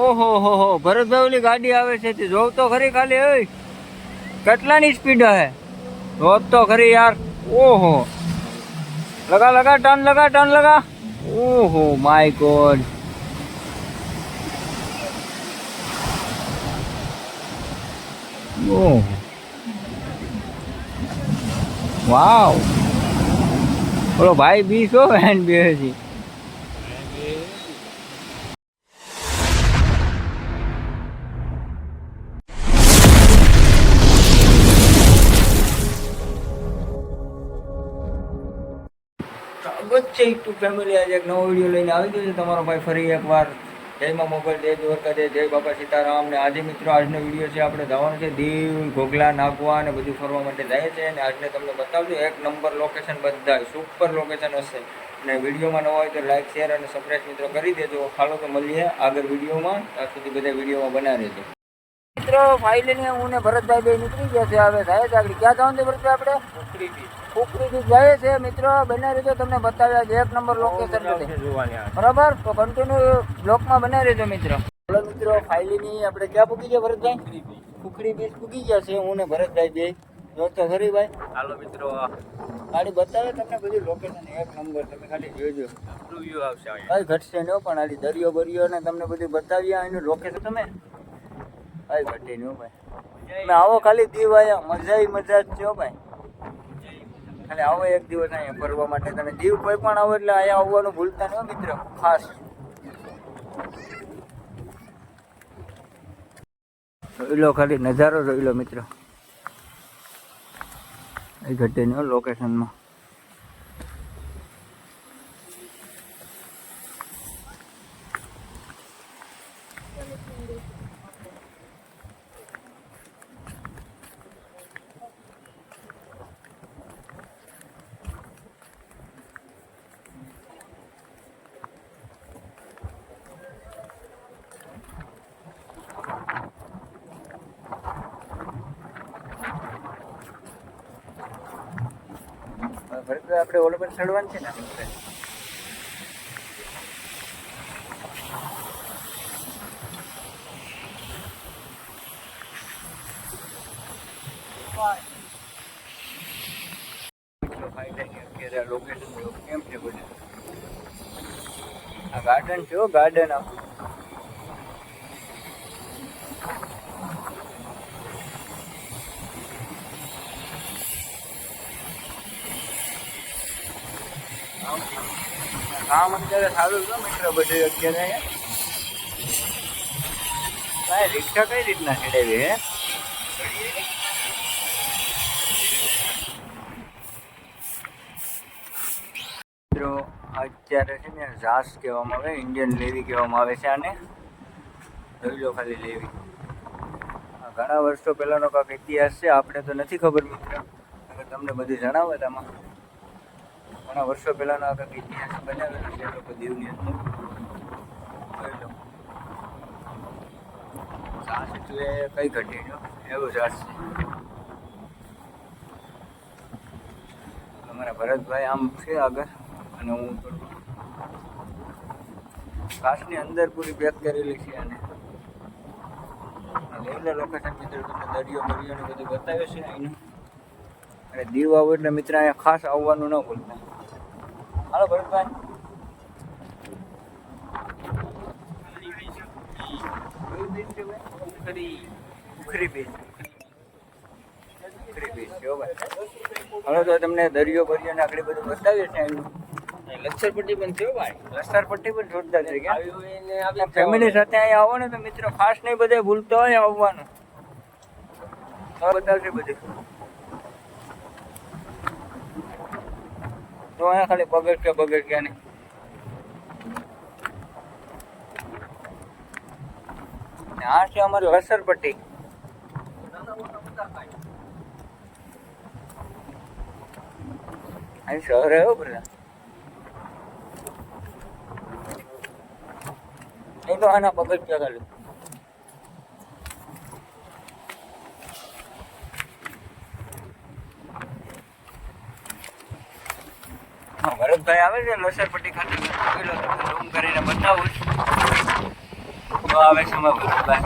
ઓહો હો હો, ભરતભાઈ ઓલી ગાડી આવે છે તે જોવ તો ખરી ખાલી. ઓય કેટલાની સ્પીડ હે, જોવ તો ખરી યાર. ઓહો, લગા લગા ટર્ન લગા ટર્ન લગા. ઓહો માય ગોડ. ઓહ વાવ, બોલો ભાઈ બી છો વેન બે છે. સ્વાગત છે યુટ્યુબ ફેમિલી. આજે એક નવો વિડીયો લઈને આવી ગયો છે તમારો ભાઈ ફરી એકવાર. જય માં મોગલ, જય દ્વારકાધીશ, જય બાપા સીતારામ. ને આજે મિત્રો આજનો વિડીયો છે, આપણે જવાનું છે દીવ, ઘોઘલા, નાગવા ને બધું ફરવા માટે જાય છે. અને આજને તમને બતાવજો એક નંબર લોકેશન, બધા સુપર લોકેશન હશે. અને વિડીયોમાં ન હોય તો લાઈક, શેર અને સબસ્ક્રાઈબ મિત્રો કરી દેજો. હાલો તો મળીએ આગળ વિડીયોમાં. ત્યાં સુધી બધા વિડીયોમાં બના રહેજો મિત્રો. ફાઇનલી હું ને ભરતભાઈ બે નીકળી ગયા છે. હવે જાય છે આગળ. ક્યાં જવાનું છે ભરતભાઈ? આપણે કુકરી બીચ જાય છે મિત્રો. બના રહેજો, તમને બતાવ્યા છે એક નંબર લોકેશન બરાબર. તો કન્ટિન્યુ બ્લોકમાં બના રહેજો મિત્રો. બોલો મિત્રો, ફાઇનલી આપણે ક્યાં પૂકી ગયા ભરતભાઈ? કુકરી બીચ પૂકી ગયા છે હું ને ભરતભાઈ બે. જો તો ખરી ભાઈ. હાલો મિત્રો, ગાડી બતાવે તમને બધી લોકેશન એક નંબર. તમે ખાલી જોજો, વ્યૂ આવશે. કઈ ઘટશે નહીં પણ આડી દરિયો બરિયો ને તમને બધું બતાવ્યા એનું લોકેશન. તમે કઈ ઘટે નહીં ભાઈ. તમે આવો ખાલી દીવ આયા, મજા જ છે ભાઈ. ખાલી આવો એક દિવસ અહીંયા ફરવા માટે. તમે દીવ કોઈ પણ આવો એટલે અહીંયા આવવાનું ભૂલતા નહીં મિત્રો, ખાસ. જોઈ લો ખાલી નજારો, જોઈ લો મિત્રો. એ ઘટે નહીં લોકેશનમાં. આપણે ઓલો પર ચડવાનું છે ને. લોકેશન કેમ છે બધું? આ ગાર્ડન છે, ગાર્ડન આપણું. કામ અત્યારે સારું છે મિત્રો બધું. અત્યારે રિક્ષા કઈ રીતના ચડાવી હે મિત્રો? અત્યારે છે ને ઝાસ કહેવામાં આવે, ઇન્ડિયન લેવી કહેવામાં આવે છે આને. જોઈ લો ખાલી લેવી. ઘણા વર્ષો પહેલાનો કાંઈક ઇતિહાસ છે, આપણે તો નથી ખબર મિત્રો. તમને બધું જણાવે આમાં. ઘણા વર્ષો પહેલાનો આ કંઈક ઇતિહાસ બનાવેલો છે લોકો દીવની અંદર. જોઈ લો ઘાસ એટલે કઈ ઘટી ગયો એવું ઘાસ છે. અમારા ભરતભાઈ આમ છે આગળ અને હું થોડું ઘાસની અંદર પૂરી પેક કરેલી છે. અને એટલે લોકેશન મિત્રો તમને દરિયો બરિયો ને બધું બતાવે છે અહીંનું. અને દીવ આવો એટલે મિત્ર અહીંયા ખાસ આવવાનું ન ભૂલતા. હાલો ભરતભાઈ. ઉખરી બીચ જો ભાઈ. હવે તો તમને દરિયો બરિયો ને આગળ બધું બતાવીએ છે એનું. લસરપટ્ટી પણ થયો ભાઈ, લસરપટ્ટી પણ જોરદાર છે. ફેમિલી સાથે અહીંયા આવો ને તો મિત્રો ખાસ નહીં બધા ભૂલતા હોય આવવાનું. બતાવશે બધું. તો અહીંયા ખાલી બગડક્યા નહીં. આ છે અમારી લસરપટ્ટી. અહીં શહેર આવ્યો બધા. નહીં તો આના પગથિયા ખાલી. ભરતભાઈ આવે છે લસરપટ્ટી ખાતે. રૂમ કરીને બતાવું. તો આવે છે ભરતભાઈ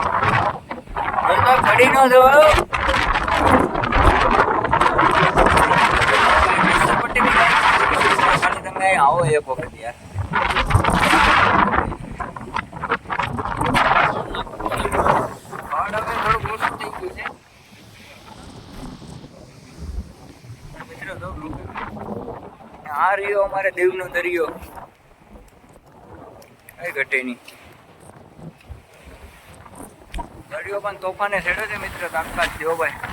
પડી ન જવાયો ખાલી તમે આવો એક વખત યાર થોડુંક ઓછું થઈ ગયું છે મિત્રો તો આ રહ્યો અમારે દેવનો દરિયો કઈ ઘટે નહીં દરિયો પણ તોફાને છેડો છે મિત્રો તાકાત જો ભાઈ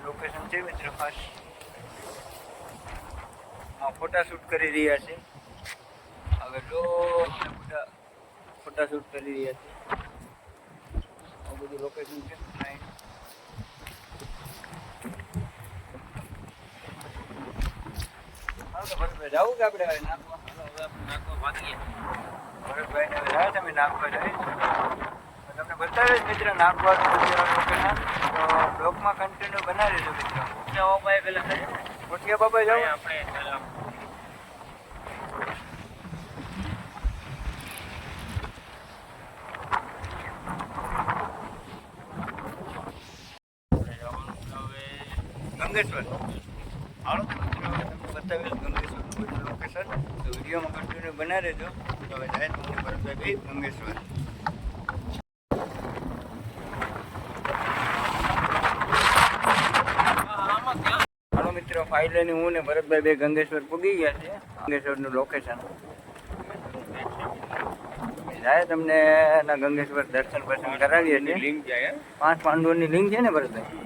લોકેશન છે મિત્રો ખાસ ફોટા શૂટ કરી રહ્યા છે હવે ફોટા શૂટ કરી રહ્યા છે આ બધું લોકેશન છે ભરતભાઈ જવું કે આપણે હવે નાખવા ભાગીએ ભરતભાઈને હવે જાય છે અમે નાખવા જાય તમને બતાવે જ મિત્ર નાખવાનું લોકેશન તો બ્લોગમાં કન્ટિન્યુ બનાવી દેજો મિત્રો બાબાએ પહેલાં મોટિયા બાબાએ જાઓ આપણે ગંગેશ્વર હાલો તમને બતાવીશ ગંગેશ્વરનું લોકેશન તો વિડીયોમાં કન્ટિન્યુ બનાવી દેજો તો હવે જાય તમને ભરતભાઈ ગંગેશ્વર મિત્રો ફાઇનલી હું ને ભરતભાઈ બે ગંગેશ્વર પૂગી ગયા છે ગંગેશ્વરનું લોકેશન જાય તમને એના ગંગેશ્વર દર્શન કરાવીએ છીએ લિંક જાય 5 પાંડવોની લિંક છે ને ભરતભાઈ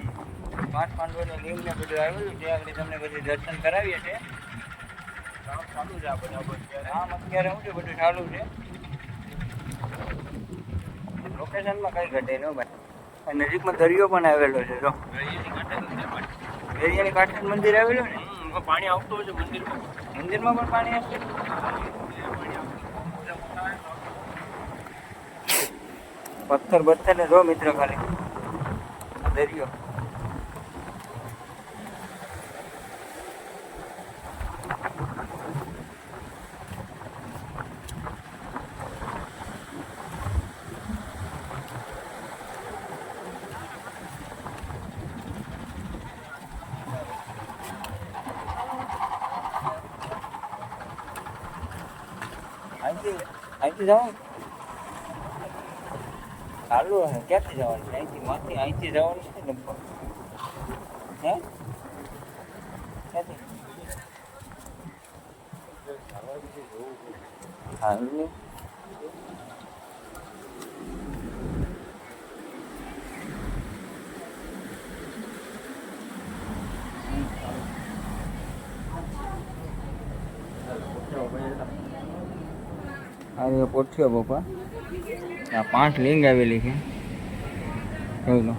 5 પાંડવોની લિંક ને બધું આવેલું છે આગળ તમને બધું દર્શન કરાવીએ છીએ ચાલુ છે આપણે અત્યારે શું છે બધું ચાલુ છે લોકેશનમાં કઈ ઘટે ન ભાઈ નજીકમાં દરિયો પણ આવેલો છે જો દરિયાની કાંઠે મંદિર આવેલું ને પાણી આવતું હોય છે મંદિરમાં પણ પાણી આવશે પથ્થર ને જો મિત્ર ખાલી દરિયો અહીંથી જવાનું ચાલુ હે ક્યાંથી જવાનું છે અહીંથી જવાનું છે લગભગ હે ક્યાંથી હાલું આ પોઠિયો બાપા આ 5 લિંગ આવેલી છે જોઈ લો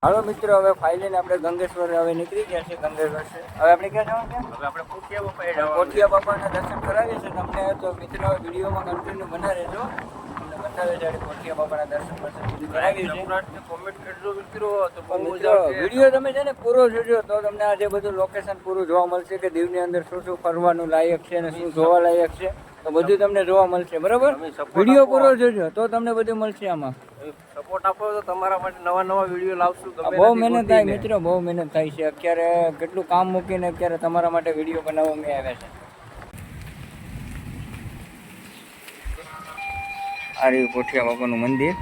હાલો મિત્રો હવે ફાઇનલી આપણે ગંગેશ્વર હવે નીકળી ગયા છે ગંગેશ્વર છે હવે આપણે ક્યાં જવાનું છે હવે આપણે પોઠિયા બાપાના દર્શન કરાવીએ છીએ તમને તો મિત્રો વિડીયોમાં કન્ટિન્યુ બના રહેજો તમને બતાવે છે પોઠિયા બાપાના દર્શન કરાવીએ છીએ કોમેન્ટ કરજો મિત્રો તો વિડીયો તમે છે ને પૂરો જોજો તો તમને આ જે બધું લોકેશન પૂરું જોવા મળશે કે દીવની અંદર શું શું ફરવાનું લાયક છે અને શું જોવા લાયક છે તો બધું તમને જોવા મળશે બરાબર વિડીયો પૂરો જોજો તો તમને બધું મળશે આમાં સપોર્ટ આપો તો તમારા માટે નવા વિડીયો લાવશું બહુ મહેનત થાય મિત્રો બહુ મહેનત થાય છે અત્યારે કેટલું કામ મૂકીને અત્યારે તમારા માટે વિડીયો બનાવવામાં આવ્યા છે આ રહ્યું કોઠિયા બાપાનું મંદિર.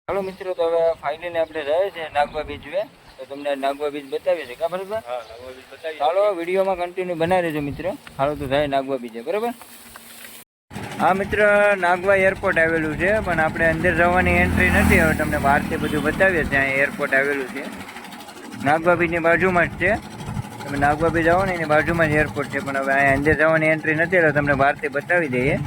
ચાલો મિત્રો, તો હવે ફાઇનલી આપણે જાય છે નાગવા બીચ વે. તો તમને નાગવા બીચ બતાવીએ છીએ, ખબર છે? ચાલો વિડીયોમાં કન્ટિન્યુ બનાવી રહેજો મિત્રો. હાલો તો જાય નાગવા બીચે, બરાબર? હા મિત્ર, નાગવા એરપોર્ટ આવેલું છે, પણ આપણે અંદર જવાની એન્ટ્રી નથી. હવે તમને બહારથી બધું બતાવીએ છીએ. અહીંયા એરપોર્ટ આવેલું છે, નાગવા બીચની બાજુમાં જ છે. તમે નાગવા બીચ આવો ને એની બાજુમાં જ એરપોર્ટ છે, પણ હવે અહીંયા અંદર જવાની એન્ટ્રી નથી, એટલે તમને બહારથી બતાવી દઈએ.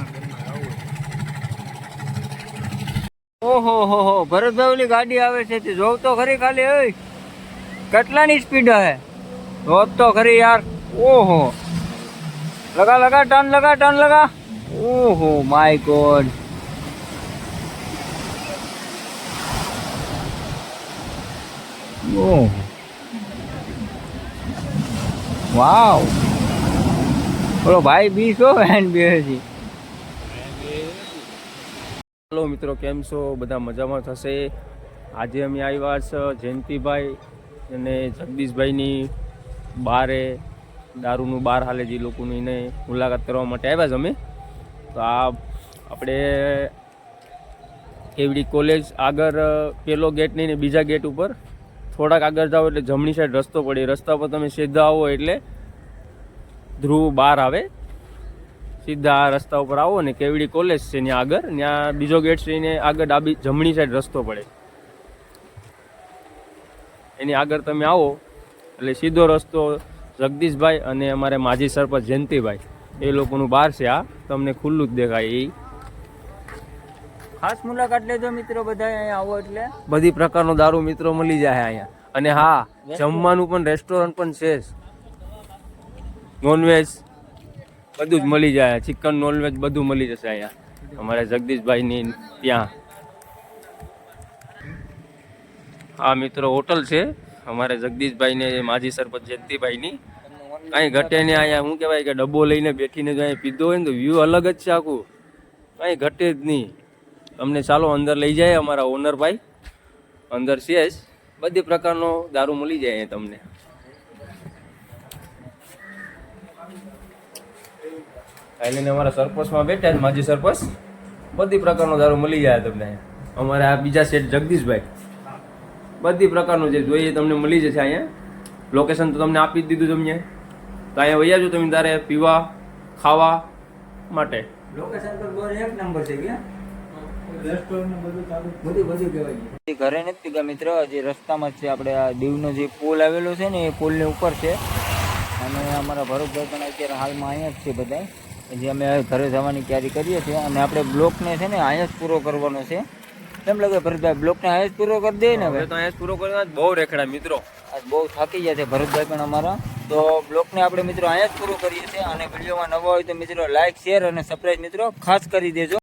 ઓહો હો, ભરતભાઈ ઓલી ગાડી આવે છે, તે જોવ તો ખરી ખાલી. હોય કેટલાની સ્પીડ હે, જોવ તો ખરી યાર. ઓહો, લગા લગા ટર્ન લગા. ઓહો માય ગોડ. ઓહ વાવ. બોલો ભાઈ બી છો એન્ડ બે છે. હેલો મિત્રો, કેમ છો? બધા મજામાં થશે. આજે અમે આવ્યા છે જયંતિભાઈ અને જગદીશભાઈની બારે દારૂનું બાર હાલે જે લોકોની એને મુલાકાત કરવા માટે આવ્યા છે અમે. તો આ આપણે કેવડી કોલેજ આગળ પેલો ગેટ નહીં ને બીજા ગેટ ઉપર થોડાક આગળ જાઓ એટલે જમણી સાઈડ રસ્તો પડે. રસ્તા પર તમે સીધા આવો એટલે ધ્રુવ બાર આવે. સીધા આ રસ્તા ઉપર આવો ને કેવડી કોલેજ છે ત્યાં આગળ, ત્યાં બીજો ગેટ છે એને આગળ ડાબી જમણી સાઈડ રસ્તો પડે. એની આગળ તમે આવો એટલે સીધો રસ્તો જગદીશભાઈ અને અમારે માજી સરપંચ જયંતિભાઈ એ લોકોનું બાર છે. આ તમને ખુલ્લું જ દેખાય. એ ખાસ મુલાકાત લેજો મિત્રો બધા અહીંયા આવો એટલે બધી પ્રકારનો દારૂ મિત્રો મળી જાય અહીંયા. અને હા, જમવાનું પણ રેસ્ટોરન્ટ પણ છે, નોનવેજ બધું જ મળી જાય. ચિકન નોનવેજ બધું મળી જશે અહીંયા અમારે જગદીશભાઈની ત્યાં. આ મિત્રો હોટલ છે અમારે જગદીશભાઈને માજી સરપંચ જયંતિભાઈની. કાંઈ ઘટે ને અહીંયા શું કહેવાય કે ડબ્બો લઈને બેઠીને જો અહીંયા પીધો હોય ને તો વ્યૂ અલગ જ છે આખું, કાંઈ ઘટે જ નહીં. તમને ચાલો અંદર લઈ જાય અમારા ઓનરભાઈ. અંદર છે જ બધી પ્રકારનો દારૂ મળી જાય અહીંયા તમને. આવીને અમારા સરપંચમાં બેઠા છે માજી સરપંચ. બધી પ્રકારનો દારૂ મળી જાય તમને. અમારે આ બીજા સેટ જગદીશભાઈ બધી પ્રકારનું જે જોઈએ તમને મળી જશે અહીંયા. લોકેશન તો તમને આપી જ દીધું તમને. તો અહીંયા વૈયા જો તમે તારે પીવા ખાવા માટે. લોકેશન પર બોલ એક નંબર છે કે રેસ્ટોરન્ટ બધું કહેવાય. ઘરે નથી ગયા મિત્ર, હજી રસ્તામાં જ છે. આપણે આ દીવનો જે પુલ આવેલો છે ને એ પુલની ઉપર છે. અને અમારા ભરતભાઈ પણ અત્યારે હાલમાં અહીંયા જ છે બધા, જે અમે ઘરે જવાની તૈયારી કરીએ છીએ. અને આપણે બ્લોકને છે ને અહીંયા જ પૂરો કરવાનો છે. કેમ લાગે ભરતભાઈ, બ્લોકને અહીંયા જ પૂરો કરી દે ને? હવે તો અહીંયા જ પૂરો કરવા બહુ રેખડા મિત્રો, આજ બહુ થાકી ગયા છે ભરતભાઈ પણ અમારા. તો બ્લોકને આપણે મિત્રો અહીંયા જ પૂરો કરીએ છીએ. અને વિડીયોમાં નવા હોય તો મિત્રો લાઈક, શેર અને સબસ્ક્રાઈબ મિત્રો ખાસ કરી દેજો.